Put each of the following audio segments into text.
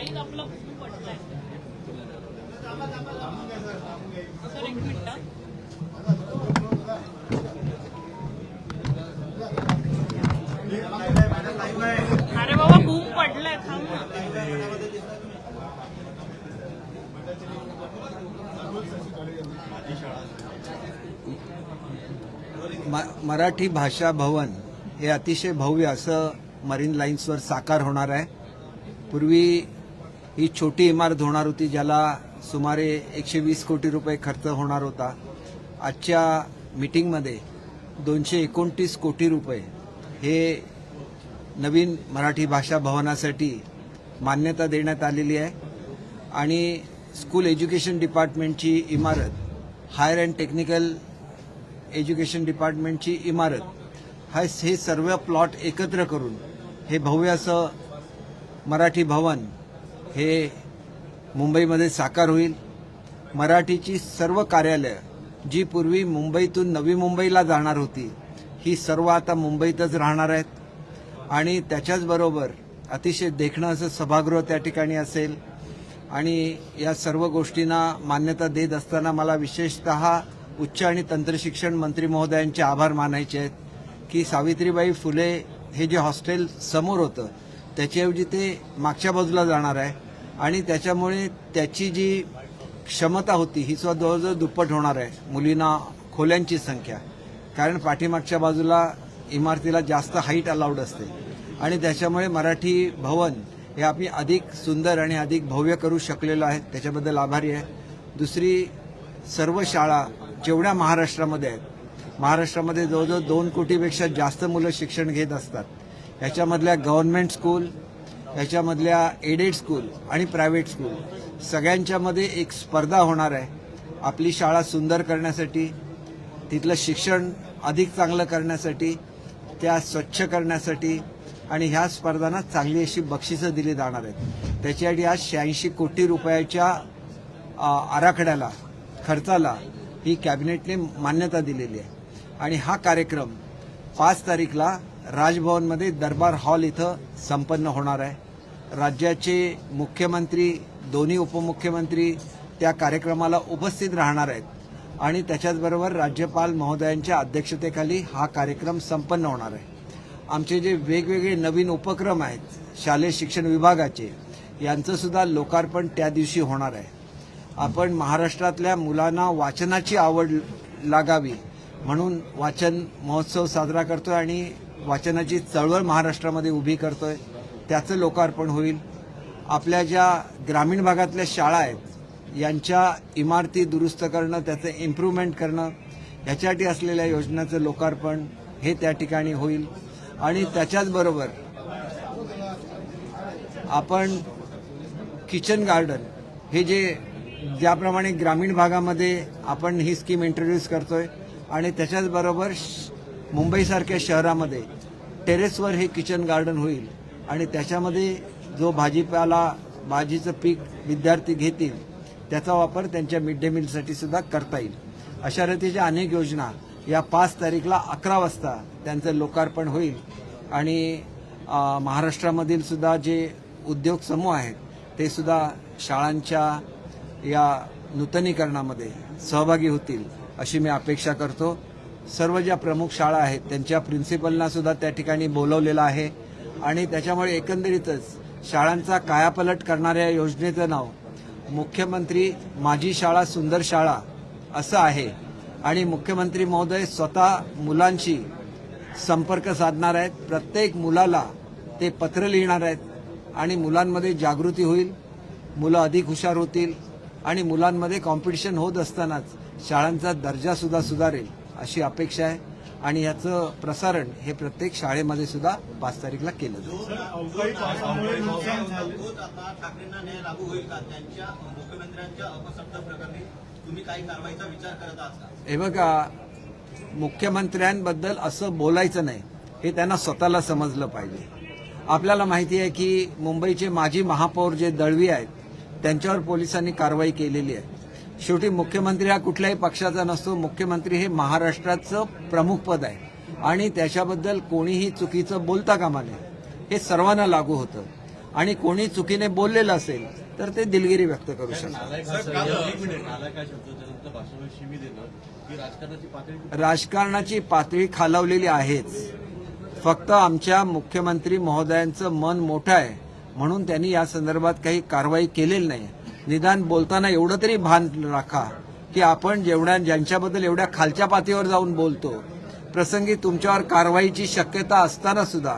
Line आपला खूप पडलाय सर. एक मिनिट. अरे बाबा बूम पडलाय, थांब ना. मराठी भाषा भवन हे अतिशय भव्य असं मरीन लाईन्सवर साकार होणार आहे. पूर्वी ही छोटी इमारत होणार होती, ज्याला सुमारे 120 कोटी रुपये खर्च होणार होता. आजच्या मीटिंगमध्ये 229 कोटी रुपये हे नवीन मराठी भाषा भवनासाठी मान्यता देण्यात आलेली आहे. आणि स्कूल एज्युकेशन डिपार्टमेंटची इमारत, हायर अँड टेक्निकल एज्युकेशन डिपार्टमेंटची इमारत, हे सर्व प्लॉट एकत्र करून हे भव्य असं मराठी भवन हे मुंबईमध्ये साकार होईल. मराठीची सर्व कार्यालयं जी पूर्वी मुंबईतून नवी मुंबईला जाणार होती, ही सर्व आता मुंबईतच राहणार आहेत. आणि त्याच्याचबरोबर अतिशय देखणं असं सभागृह त्या ठिकाणी असेल. आणि या सर्व गोष्टींना मान्यता देत असताना मला विशेषतः उच्च आणि तंत्रशिक्षण मंत्री महोदयांचे आभार मानायचे आहेत की सावित्रीबाई फुले हे जे हॉस्टेल समोर होतं त्याच्याऐवजी ते मागच्या बाजूला जाणार आहे. आणि त्याच्यामुळे त्याची जी क्षमता होती ही सुद्धा जवळजवळ दुप्पट होणार आहे, मुलींना खोल्यांची संख्या. कारण पाठीमागच्या बाजूला इमारतीला जास्त हाईट अलाउड असते आणि त्याच्यामुळे मराठी भवन हे आम्ही अधिक सुंदर आणि अधिक भव्य करू शकलेलो आहे. त्याच्याबद्दल आभारी आहे. दुसरी, सर्व शाळा जेवढ्या महाराष्ट्रामध्ये आहेत, महाराष्ट्रामध्ये जवळजवळ 2 कोटीपेक्षा जास्त मुलं शिक्षण घेत असतात. ह्याच्यामधल्या गव्हर्नमेंट स्कूल, ह्याच्यामधल्या एडेड स्कूल आणि प्रायव्हेट स्कूल सगळ्यांच्यामध्ये एक स्पर्धा होणार आहे आपली शाळा सुंदर करण्यासाठी, तिथलं शिक्षण अधिक चांगलं करण्यासाठी, त्या स्वच्छ करण्यासाठी. आणि ह्या स्पर्धांना चांगली अशी बक्षिसं दिली जाणार आहेत. त्याच्यासाठी आज 86 कोटी रुपयाच्या आराखड्याला, खर्चाला ही कॅबिनेटने मान्यता दिलेली आहे. आणि हा कार्यक्रम 5 तारीखला राजभवनमध्ये दरबार हॉल इथं संपन्न होणार आहे. राज्याचे मुख्यमंत्री, दोन्ही उपमुख्यमंत्री त्या कार्यक्रमाला उपस्थित राहणार आहेत. आणि त्याच्याचबरोबर राज्यपाल महोदयांच्या अध्यक्षतेखाली हा कार्यक्रम संपन्न होणार आहे. आमचे जे वेगवेगळे नवीन उपक्रम आहेत शालेय शिक्षण विभागाचे, यांचं सुद्धा लोकार्पण त्या दिवशी होणार आहे. आपण महाराष्ट्रातल्या मुलांना वाचनाची आवड लागावी म्हणून वाचन महोत्सव साजरा करतोय आणि वाचनाची चळवळ महाराष्ट्रामध्ये उभी करतोय. त्याचं लोकार्पण होईल. आपल्या ज्या ग्रामीण भागातल्या शाळा आहेत यांच्या इमारती दुरुस्त करणं, त्याचं इम्प्रूव्हमेंट करणं, ह्याच्यासाठी असलेल्या योजनांचं लोकार्पण हे त्या ठिकाणी होईल. आणि त्याच्याचबरोबर आपण किचन गार्डन हे जे ज्याप्रमाणे ग्रामीण भागामध्ये आपण ही स्कीम इंट्रोड्यूस करतोय आणि त्याच्याचबरोबर मुंबईसारख्या शहरामध्ये टेरेसवर हे किचन गार्डन होईल. आणि त्याच्यामध्ये जो भाजीपाला, भाजीचं पीक विद्यार्थी घेतील त्याचा वापर त्यांच्या मिड डे मीलसाठी सुद्धा करता येईल. अशा रीतीच्या अनेक योजना या 5 तारीखला 11 वाजता त्यांचं लोकार्पण होईल. आणि महाराष्ट्रामधील सुद्धा जे उद्योग समूह आहेत ते सुद्धा शाळांच्या या नूतनीकरणामध्ये सहभागी होतील अशी मी अपेक्षा करतो. सर्व ज्या प्रमुख शाळा आहेत त्यांच्या प्रिन्सिपलना सुद्धा त्या ठिकाणी बोलवलेलं आहे. आणि त्याच्यामुळे एकंदरीतच शाळांचा कायापालट करणाऱ्या योजनेचं नाव मुख्यमंत्री माझी शाळा सुंदर शाळा असं आहे. आणि मुख्यमंत्री महोदय स्वतः मुलांशी संपर्क साधणार आहेत. प्रत्येक मुलाला ते पत्र लिहिणार आहेत आणि मुलांमध्ये जागृती होईल, मुलं अधिक हुशार होतील आणि मुलांमध्ये कॉम्पिटिशन होत असतानाच शाळांचा दर्जा सुद्धा सुधारेल अशी अपेक्षा आहे. आणि याचं प्रसारण हे प्रत्येक शाळेमध्ये सुद्धा 5 तारीखला केलं जाईल. हे बघा, मुख्यमंत्र्यांबद्दल असं बोलायचं नाही हे त्यांना स्वतःला समजलं पाहिजे. आपल्याला माहिती आहे की मुंबईचे माजी महापौर जे दळवी आहेत त्यांच्यावर पोलिसांनी कारवाई केलेली आहे. शेवटी मुख्यमंत्री हा कुठल्याही पक्षाचा नसतो. मुख्यमंत्री हे महाराष्ट्राचं प्रमुख पद आहे आणि त्याच्याबद्दल कोणीही चुकीचं बोलता कामा नये. हे सर्वांना लागू होतं. आणि कोणी चुकीने बोललेलं असेल तर ते दिलगिरी व्यक्त करू शकतात. राजकारणाची पातळी खालावलेली आहेच. फक्त आमच्या मुख्यमंत्री महोदयांचं मन मोठं आहे म्हणून त्यांनी या संदर्भात काही कारवाई केलेली नाही. निदान बोलताना एवढं तरी भान राखा की आपण ज्यांच्याबद्दल एवढ्या खालच्या पातळीवर जाऊन बोलतो, प्रसंगी तुमच्यावर कारवाईची शक्यता असताना सुद्धा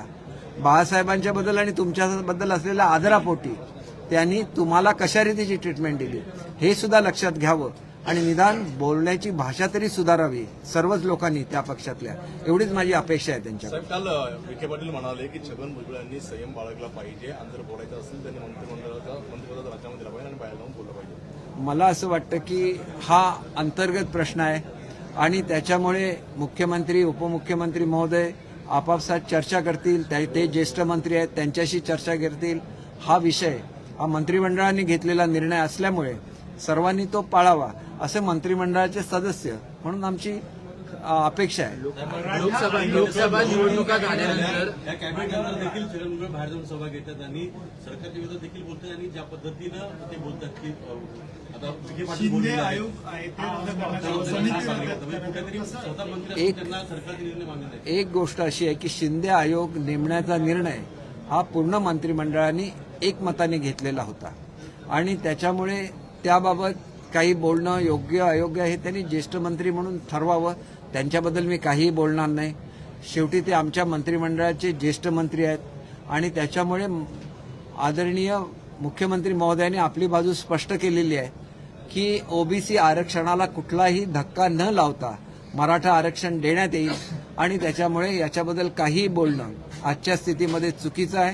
बाळासाहेबांच्या बद्दल आणि तुमच्याबद्दल असलेल्या आदरापोटी त्यांनी तुम्हाला कशा रीतीची ट्रीटमेंट दिली हे सुद्धा लक्षात घ्यावं आणि निदान बोलण्याची भाषा तरी सुधारावी सर्वच लोकांनी त्या पक्षातल्या. एवढीच माझी अपेक्षा आहे त्यांच्याकडे. काल विखे पाटील म्हणाले की छगन भुजबळ यांनी संयम बाळगला पाहिजे आणि जर बोलायचं असेल त्यांनी मंत्रिपदाचा राजीनामा दिला पाहिजे आणि बाहेर जाऊन बोललं पाहिजे. मला असं वाटतं की हा अंतर्गत प्रश्न आहे आणि त्याच्यामुळे मुख्यमंत्री उपमुख्यमंत्री महोदय आपापसात चर्चा करतील. ते ज्येष्ठ मंत्री आहेत, त्यांच्याशी चर्चा करतील. हा विषय हा मंत्रिमंडळाने घेतलेला निर्णय असल्यामुळे सर्वांनी तो पाळावा असे मंत्रिमंडळाचे सदस्य म्हणून आमची अपेक्षा आहे. लोकसभा निवडणुका झाल्यानंतर या कॅबिनेटनंतर देखील छगन भुजबळ बाहेर जाऊन सभा घेतात आणि सरकारच्या विरोधात देखील बोलतात आणि ज्या पद्धतीनं ते बोलतात की आता विखे पाटील बोलले आयोग कुठेतरी स्वतः मंत्री त्यांना सरकारचे निर्णय मागत आहे. एक गोष्ट अशी आहे की शिंदे आयोग नेमण्याचा निर्णय हा पूर्ण मंत्रिमंडळाने एकमताने घेतलेला होता आणि त्याच्यामुळे त्याबाबत काही बोलणं योग्य अयोग्य हे त्यांनी ज्येष्ठ मंत्री म्हणून ठरवावं. त्यांच्याबद्दल मी काहीही बोलणार नाही. शेवटी ते आमच्या मंत्रिमंडळाचे ज्येष्ठ मंत्री आहेत आणि त्याच्यामुळे आदरणीय मुख्यमंत्री महोदयांनी आपली बाजू स्पष्ट केलेली आहे की ओबीसी आरक्षणाला कुठलाही धक्का न लावता मराठा आरक्षण देण्यात येईल आणि त्याच्यामुळे याच्याबद्दल काहीही बोलणं आजच्या स्थितीमध्ये चुकीचं आहे.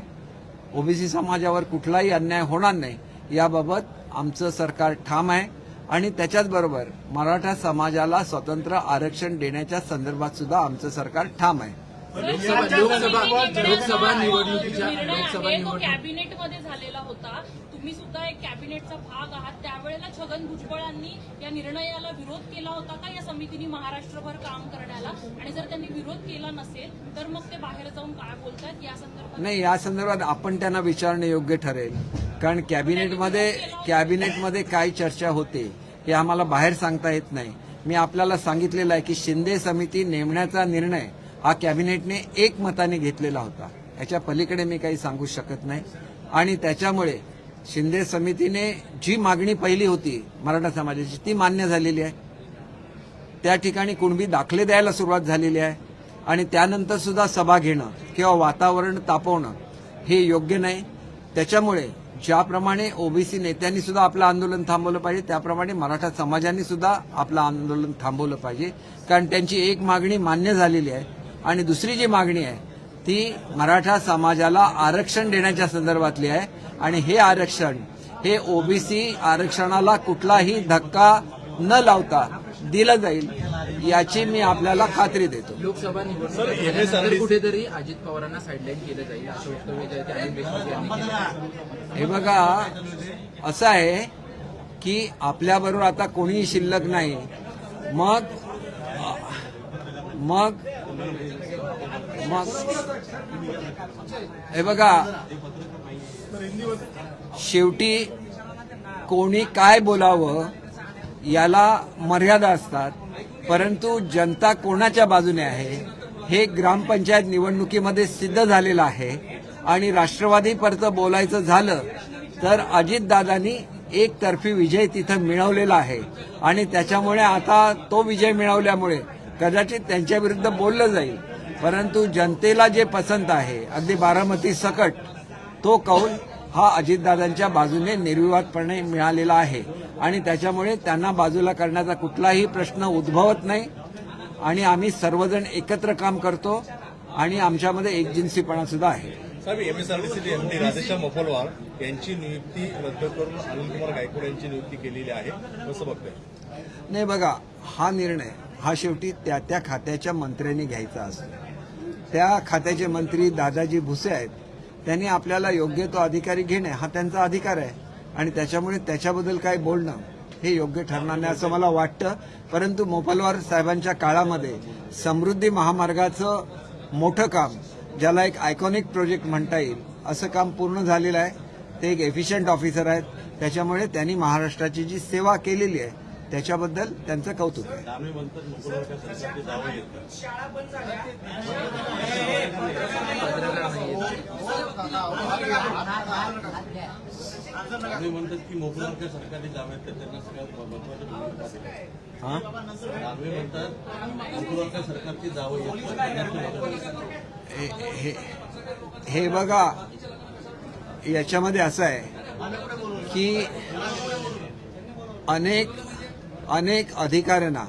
ओबीसी समाजावर कुठलाही अन्याय होणार नाही याबाबत आमचं सरकार ठाम आहे आणि त्याच्याचबरोबर मराठा समाजाला स्वतंत्र आरक्षण देण्याच्या संदर्भात सुद्धा आमचं सरकार ठाम आहे. लोकसभा निवडणुकीच्या कॅबिनेटमध्ये झालेला होता. तुम्ही सुद्धा एक कॅबिनेटचा भाग आहात. त्यावेळेला छगन भुजबळांनी या निर्णयाला विरोध केला होता का या समितीने महाराष्ट्रभर काम करण्याला? आणि जर त्यांनी विरोध केला नसेल तर मग ते बाहेर जाऊन काय बोलतात या संदर्भात? नाही, या संदर्भात आपण त्यांना विचारणे योग्य ठरेल. कारण कॅबिनेटमध्ये काय चर्चा होते हे आम्हाला बाहेर सांगता येत नाही. मी आपल्याला सांगितलेलं आहे की शिंदे समिती नेमण्याचा निर्णय हा कॅबिनेटने एकमताने घेतलेला होता. याच्या पलीकडे मी काही सांगू शकत नाही आणि त्याच्यामुळे शिंदे समितीने जी मागणी पहिली होती मराठा समाजाची ती मान्य झालेली आहे. त्या ठिकाणी कुणबी दाखले द्यायला सुरुवात झालेली आहे आणि त्यानंतर सुद्धा सभा घेणं किंवा वातावरण तापवणं हे योग्य नाही. त्याच्यामुळे ज्याप्रमाणे ओबीसी नेत्यांनी सुद्धा आपलं आंदोलन थांबवलं पाहिजे त्याप्रमाणे मराठा समाजाने सुद्धा आपलं आंदोलन थांबवलं पाहिजे. कारण त्यांची एक मागणी मान्य झालेली आहे आणि दुसरी जी मागणी आहे ती मराठा समाजाला आरक्षण देण्याच्या संदर्भातली आहे आणि हे आरक्षण हे ओबीसी आरक्षणाला कुठलाही धक्का न लावता दिलं जाईल याची मी आपल्याला खात्री देतो. लोकसभा निवडणुकीनंतर कुठेतरी अजित पवारांना साईडलाईन केलं जाईल असं वक्तव्य जे आहे ते अनिल देशमुख यांनी केलं. हे बघा, असं आहे की आपल्याबरोबर आता कोणीही शिल्लक नाही. मग हे बघा, शेवटी कोणी काय बोलावं याला मर्यादा असतात. परंतु जनता कोणाच्या बाजूने आहे हे ग्रामपंचायत निवडणुकीमध्ये सिद्ध झालेलं आहे आणि राष्ट्रवादी परत बोलायचं झालं तर अजितदादांनी एकतर्फी विजय तिथं मिळवलेला आहे आणि त्याच्यामुळे आता तो विजय मिळवल्यामुळे कदाचित त्यांच्या विरुद्ध बोललं जाईल. परंतु जनतेला जे पसंत आहे अगदी बारामती सकट तो कौल हा अजितदादांच्या बाजूने निर्विवादपणे मिळालेला आहे आणि त्याच्यामुळे त्यांना बाजूला करण्याचा कुठलाही प्रश्न उद्भवत नाही आणि आम्ही सर्वजण एकत्र काम करतो आणि आमच्यामध्ये एकजिन्सीपणा सुद्धा आहे. साहेब, एमएसआरडीसीचे एमडी राधेश्याम मोपलवार यांची नियुक्ती रद्द करून अनिलकुमार गायकवाड यांची नियुक्ती केलेली आहे, कसं बघताय? नाही बघा, हा निर्णय हा शेवटी त्या त्या खात्याच्या मंत्र्यांनी घ्यायचा असतो. त्या खात्याचे मंत्री दादाजी भुसे आहेत. त्यांनी आपल्याला योग्य तो अधिकारी घेणे हा त्यांचा अधिकार आहे आणि त्याच्यामुळे त्याच्याबद्दल काय बोलणं हे योग्य ठरणार नाही असं मला वाटतं. परंतु मोपलवार साहेबांच्या काळामध्ये समृद्धी महामार्गाचं मोठं काम, ज्याला एक आयकॉनिक प्रोजेक्ट म्हणता येईल, असं काम पूर्ण झालेलं आहे. ते एक एफिशियंट ऑफिसर आहेत. त्याच्यामुळे त्यांनी महाराष्ट्राची जी सेवा केलेली आहे त्याच्याबद्दल त्यांचं कौतुक आहे. दानवे म्हणतात मुकुंदराव सरकारचे दावे येतात. दानवे म्हणतात की मुकुंदराव सरकारचे दावे आहेत त्यांना सगळ्यात महत्वाचं भूमिका दिली. हां दानवे म्हणतात मुकुंदराव सरकारची दावे येतात. हे बघा, याच्यामध्ये असं आहे की अनेक अधिकाऱ्यांना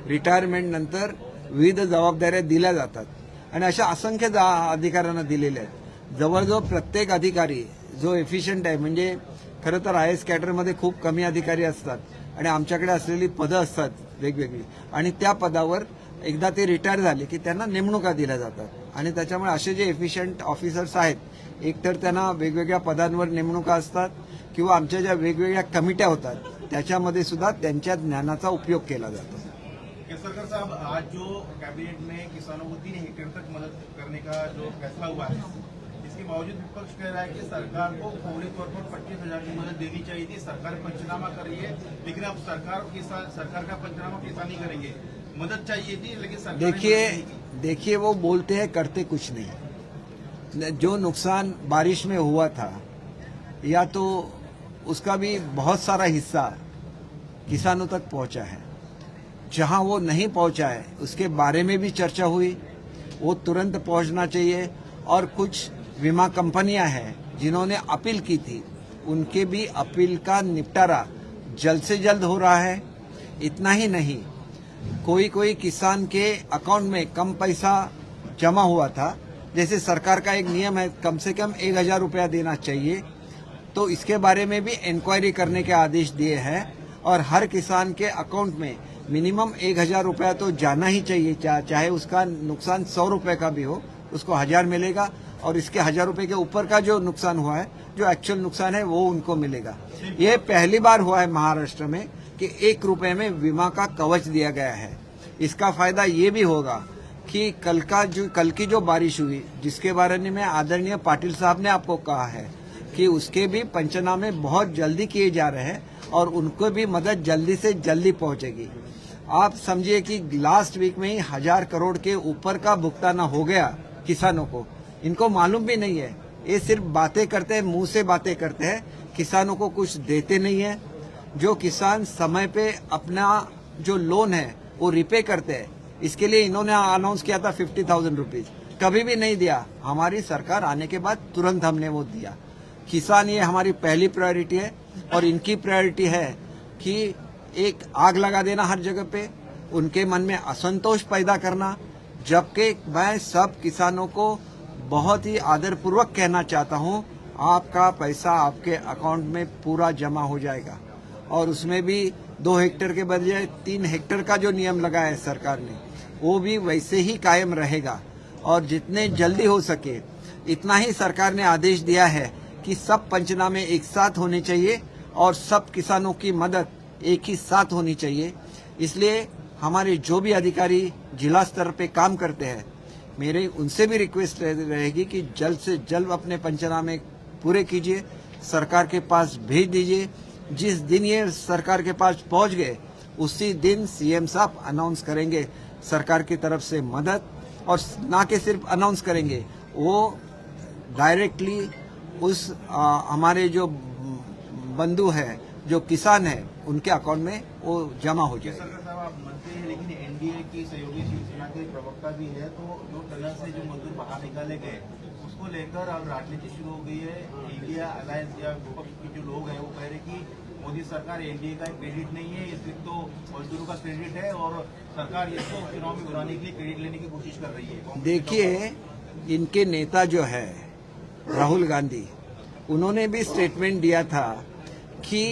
रिटायरमेंट नंतर विविध जबाबदाऱ्या दिल्या जातात आणि अशा असंख्य अधिकाऱ्यांना दिलेल्या आहेत. जवळजवळ प्रत्येक अधिकारी जो एफिशियंट आहे, म्हणजे खरं तर IAS कॅडरमध्ये खूप कमी अधिकारी असतात आणि आमच्याकडे असलेली पदं असतात वेगवेगळी, आणि त्या पदावर एकदा ते रिटायर झाले की त्यांना नेमणुका दिल्या जातात आणि त्याच्यामुळे असे जे एफिशियंट ऑफिसर्स आहेत, एकतर त्यांना वेगवेगळ्या पदांवर नेमणुका असतात किंवा आमच्या ज्या वेगवेगळ्या कमिट्या होतात त्याच्यामध्ये सुद्धा त्यांच्या ज्ञानाचा उपयोग केला जातो. केसरकर साहब, आज जो कैबिनेट में किसानों को 3 हेक्टेयर तक मदद करने का जो फैसला हुआ है, इसके बावजूद विपक्ष कह रहा है कि सरकार को फौरी तौर पर 25,000 की मदद देनी चाहिए थी. सरकार पंचनामा कर रही है, लेकिन अब सरकार का पंचनामा किसान ही करेंगे. मदद चाहिए थी, लेकिन सरकार देखिए वो बोलते हैं, करते कुछ नहीं. जो नुकसान बारिश में हुआ था, या तो उसका भी बहुत सारा हिस्सा किसानों तक पहुंचा है. जहां वो नहीं पहुंचा है उसके बारे में भी चर्चा हुई, वो तुरंत पहुंचना चाहिए. और कुछ बीमा कंपनियां हैं जिन्होंने अपील की थी, उनके भी अपील का निपटारा जल्द से जल्द हो रहा है. इतना ही नहीं, कोई किसान के अकाउंट में कम पैसा जमा हुआ था, जैसे सरकार का एक नियम है कम से कम 1,000 रुपया देना चाहिए, तो इसके बारे में भी इंक्वायरी करने के आदेश दिए हैं और हर किसान के अकाउंट में मिनिमम 1,000 रुपया तो जाना ही चाहिए. चाहे उसका नुकसान 100 रुपए का भी हो, उसको 1,000 मिलेगा और इसके 1,000 रुपए के ऊपर का जो नुकसान हुआ है, जो एक्चुअल नुकसान है, वो उनको मिलेगा. ये पहली बार हुआ है महाराष्ट्र में कि 1 रुपए में बीमा का कवच दिया गया है. इसका फायदा ये भी होगा कि कल की जो बारिश हुई, जिसके बारे में आदरणीय पाटिल साहब ने आपको कहा है कि उसके भी पंचनामे बहुत जल्दी किए जा रहे हैं और उनको भी मदद जल्दी से जल्दी पहुंचेगी. आप समझिए कि लास्ट वीक में ही 1,000 करोड़ के ऊपर का भुगतान हो गया किसानों को. इनको मालूम भी नहीं है, ये सिर्फ बातें करते हैं, मुंह से बातें करते हैं, किसानों को कुछ देते नहीं है. जो किसान समय पे अपना जो लोन है वो रिपे करते हैं, इसके लिए इन्होंने अनाउंस किया था 50,000 रुपीज, कभी भी नहीं दिया. हमारी सरकार आने के बाद तुरंत हमने वो दिया. किसान ये हमारी पहली प्रायोरिटी है और इनकी प्रायोरिटी है कि एक आग लगा देना हर जगह पे, उनके मन में असंतोष पैदा करना. जबकि मैं सब किसानों को बहुत ही आदरपूर्वक कहना चाहता हूं, आपका पैसा आपके अकाउंट में पूरा जमा हो जाएगा और उसमें भी 2 हेक्टेयर के बजाय 3 हेक्टेयर का जो नियम लगाया है सरकार ने, वो भी वैसे ही कायम रहेगा. और जितने जल्दी हो सके इतना ही सरकार ने आदेश दिया है कि सब पंचनामे एक साथ होने चाहिए और सब किसानों की मदद एक ही साथ होनी चाहिए. इसलिए हमारे जो भी अधिकारी जिला स्तर पे काम करते हैं, मेरे उनसे भी रिक्वेस्ट रहेगी कि जल्द से जल्द अपने पंचनामे पूरे कीजिए, सरकार के पास भेज दीजिए. जिस दिन ये सरकार के पास पहुंच गए उसी दिन सीएम साहब अनाउंस करेंगे सरकार की तरफ से मदद, और ना कि सिर्फ अनाउंस करेंगे, वो डायरेक्टली उस हमारे जो बंधु है, जो किसान है, उनके अकाउंट में वो जमा हो जाएगा. सरकार साहब, आप मंत्री हैं लेकिन एनडीए की सहयोगी शिवसेना के प्रवक्ता भी है, तो जो टनल से जो मजदूर बाहर निकाले गए उसको लेकर अब राजनीति शुरू हो गई है. इंडिया अलायंस या विपक्ष के जो लोग हैं वो कह रहे कि मोदी सरकार एनडीए का क्रेडिट नहीं है, ये सिर्फ तो मजदूरों का क्रेडिट है और सरकार इसको चुनाव में बुलाने के लिए क्रेडिट लेने की कोशिश कर रही है. देखिए, इनके नेता जो है राहुल गांधी, उन्होंने भी स्टेटमेंट दिया था कि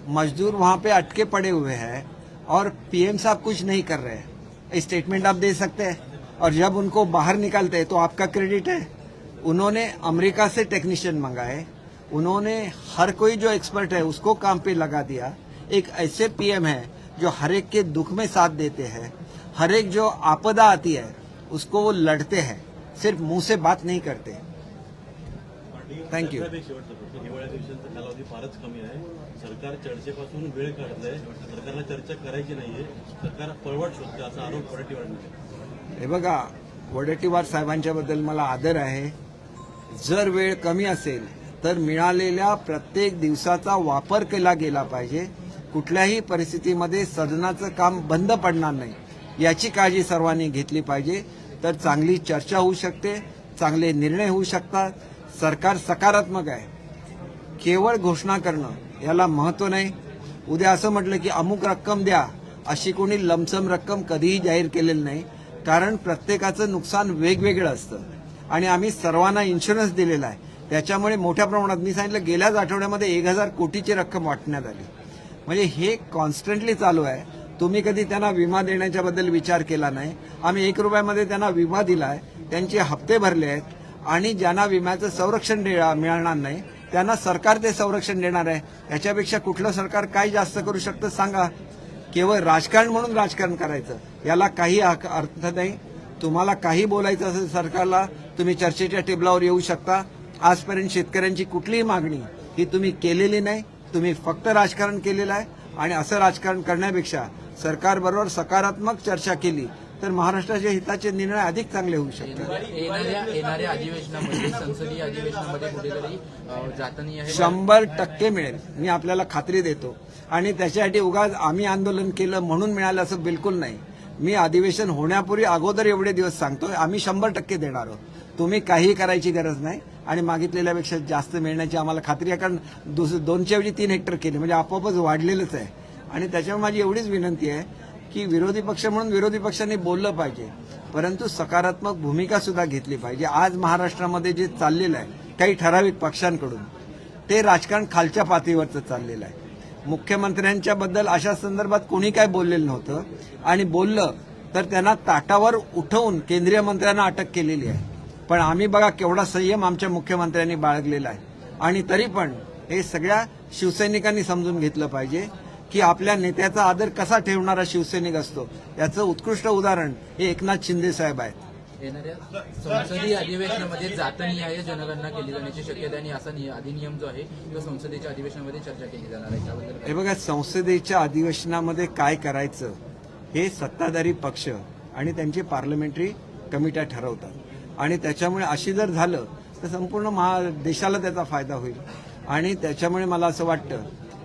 मजदूर वहां पे अटके पड़े हुए हैं और पीएम साहब कुछ नहीं कर रहे हैं. स्टेटमेंट आप दे सकते हैं और जब उनको बाहर निकालते हैं तो आपका क्रेडिट है. उन्होंने अमेरिका से टेक्नीशियन मंगाए, उन्होंने हर कोई जो एक्सपर्ट है उसको काम पे लगा दिया. एक ऐसे पीएम है जो हर एक के दुख में साथ देते हैं, हर एक जो आपदा आती है उसको वो लड़ते हैं, सिर्फ मुंह से बात नहीं करते. थँक्यू. साहेब, एक शेवटचा प्रश्न. हिवाळ्या दिवसांचा कालावधी फारच कमी आहे. सरकार चर्चेपासून वेळ काढतंय. सरकारला चर्चा करायची नाहीये. सरकार पळवाट शोधतं असा आरोप वडेट्टीवारांनी. हे बघा, वडेट्टीवार साहेबांच्याबद्दल मला आदर आहे. जर वेळ कमी असेल तर मिळालेल्या प्रत्येक दिवसाचा वापर केला गेला पाहिजे. कुठल्याही परिस्थितीमध्ये सदनाचं काम बंद पडणार नाही याची काळजी सर्वांनी घेतली पाहिजे. तर चांगली चर्चा होऊ शकते, चांगले निर्णय होऊ शकतात. सरकार सकारात्मक आहे. केवळ घोषणा करणं याला महत्त्व नाही. उद्या असं म्हटलं की अमुक रक्कम द्या, अशी कोणी लमसम रक्कम कधीही जाहीर केलेली नाही. कारण प्रत्येकाचं नुकसान वेगवेगळं असतं आणि आम्ही सर्वांना इन्शुरन्स दिलेला आहे. त्याच्यामुळे मोठ्या प्रमाणात, मी सांगितलं गेल्याच आठवड्यामध्ये 1000 कोटीची रक्कम वाटण्यात आली. म्हणजे हे कॉन्स्टंटली चालू आहे. तुम्ही कधी त्यांना विमा देण्याच्या बद्दल विचार केला नाही. आम्ही 1 रुपयामध्ये त्यांना विमा दिलाय, त्यांचे हप्ते भरले आहेत आणि ज्यांना विम्याचं संरक्षण मिळणार नाही त्यांना सरकार ते संरक्षण देणार आहे. याच्यापेक्षा कुठलं सरकार काय जास्त करू शकतं सांगा. केवळ राजकारण म्हणून राजकारण करायचं याला काही अर्थ नाही. तुम्हाला काही बोलायचं असेल सरकारला, तुम्ही चर्चेच्या टेबलावर येऊ शकता. आजपर्यंत शेतकऱ्यांची कुठलीही मागणी ही तुम्ही केलेली नाही. तुम्ही फक्त राजकारण केलेलं आहे आणि असं राजकारण करण्यापेक्षा सरकारबरोबर सकारात्मक चर्चा केली तर महाराष्ट्राच्या हिताचे निर्णय अधिक चांगले होऊ शकतात. येणाऱ्या अधिवेशनामध्ये, संसदीय अधिवेशनामध्ये कुठेतरी जातनीय आहे 100% मिळेल, मी आपल्याला खात्री देतो. आणि त्याच्यासाठी उगाच आम्ही आंदोलन केलं म्हणून मिळालं असं बिलकुल नाही. मी अधिवेशन होण्यापूर्वी अगोदर एवढे दिवस सांगतोय, आम्ही 100% देणार आहोत. तुम्ही काही करायची गरज नाही आणि मागितलेल्यापेक्षा जास्त मिळण्याची आम्हाला खात्री आहे. कारण 2च्या ऐवजी 3 हेक्टर केले म्हणजे आपोआपच वाढलेलंच आहे. आणि त्याच्यामुळे माझी एवढीच विनंती आहे की विरोधी पक्ष म्हणून विरोधी पक्षांनी बोललं पाहिजे, परंतु सकारात्मक भूमिका सुद्धा घेतली पाहिजे. आज महाराष्ट्रामध्ये जे चाललेलं आहे काही ठराविक पक्षांकडून, ते राजकारण खालच्या पातळीवरचं चाललेलं आहे. मुख्यमंत्र्यांच्या बद्दल अशा संदर्भात कोणी काय बोललेलं नव्हतं आणि बोललं तर त्यांना ताटावर उठवून केंद्रीय मंत्र्यांना अटक केलेली आहे. पण आम्ही बघा केवढा संयम आमच्या मुख्यमंत्र्यांनी बाळगलेला आहे. आणि तरी पण हे सगळ्या शिवसैनिकांनी समजून घेतलं पाहिजे की आपल्या नेत्याचा आदर कसा ठेवणारा शिवसैनिक असतो याचं उत्कृष्ट उदाहरण हे एकनाथ शिंदे साहेब आहेत. येणाऱ्या संसदीय अधिवेशनामध्ये जातनीय जनगणना केली जाण्याची शक्यता आणि असा अधिनियम जो आहे तो संसदेच्या अधिवेशनामध्ये चर्चा केली जाणार आहे. त्याबद्दल हे बघा, संसदेच्या अधिवेशनामध्ये काय करायचं हे सत्ताधारी पक्ष आणि त्यांचे पार्लमेंटरी कमिट्या ठरवतात आणि त्याच्यामुळे अशी जर झालं तर संपूर्ण देशाला त्याचा फायदा होईल. आणि त्याच्यामुळे मला असं वाटतं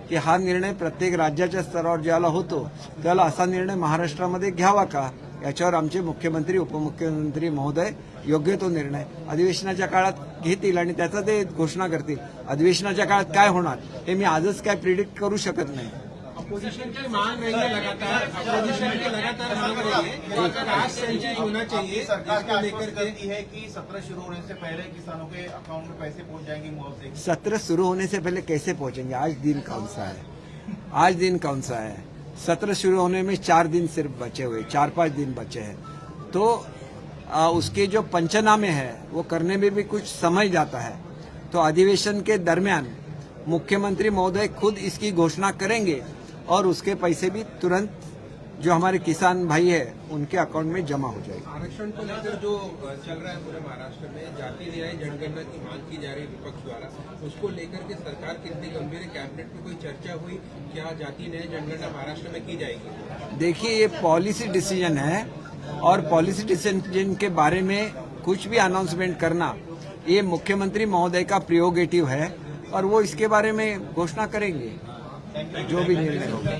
की हा निर्णय प्रत्येक राज्याच्या स्तरावर ज्याला होतो त्याला असा निर्णय महाराष्ट्रामध्ये घ्यावा का, याच्यावर आमचे मुख्यमंत्री उपमुख्यमंत्री महोदय योग्य तो निर्णय अधिवेशनाच्या काळात घेतील आणि त्याचा ते घोषणा करतील. अधिवेशनाच्या काळात काय होणार हे मी आजच काय प्रिडिक्ट करू शकत नाही. अपोजिशन की मांग रही है लगातार, अपोजिशन की लगातार मांग रही है कि अगर आज सेंचुरी होना चाहिए, सरकार इसको लेकर आश्वस्त करती है कि सत्र शुरू होने से पहले किसानों के अकाउंट में पैसे पहुंच जाएंगे मुआवजे के। सत्र शुरू होने से पहले कैसे पहुंचेंगे? आज दिन कौन सा है? आज दिन कौन सा है? सत्र शुरू होने में 4 दिन सिर्फ बचे हुए, 4-5 दिन बचे हैं. तो उसके जो पंचनामे हैं वो करने में भी कुछ समय जाता है. तो अधिवेशन के दरमियान मुख्यमंत्री महोदय खुद इसकी घोषणा करेंगे और उसके पैसे भी तुरंत जो हमारे किसान भाई है उनके अकाउंट में जमा हो जाएगी. आरक्षण को लेकर जो चल रहा है पूरे महाराष्ट्र में, जाति न्याय जनगणना की मांग की जा रही है विपक्ष द्वारा, उसको लेकर के सरकार कितनी गंभीर है? कैबिनेट में कोई चर्चा हुई? क्या जाति न्याय जनगणना महाराष्ट्र में की जाएगी? देखिए, ये पॉलिसी डिसीजन है और पॉलिसी डिसीजन के बारे में कुछ भी अनाउंसमेंट करना ये मुख्यमंत्री महोदय का प्रियोगेटिव है और वो इसके बारे में घोषणा करेंगे जो भी निर्णय होगा.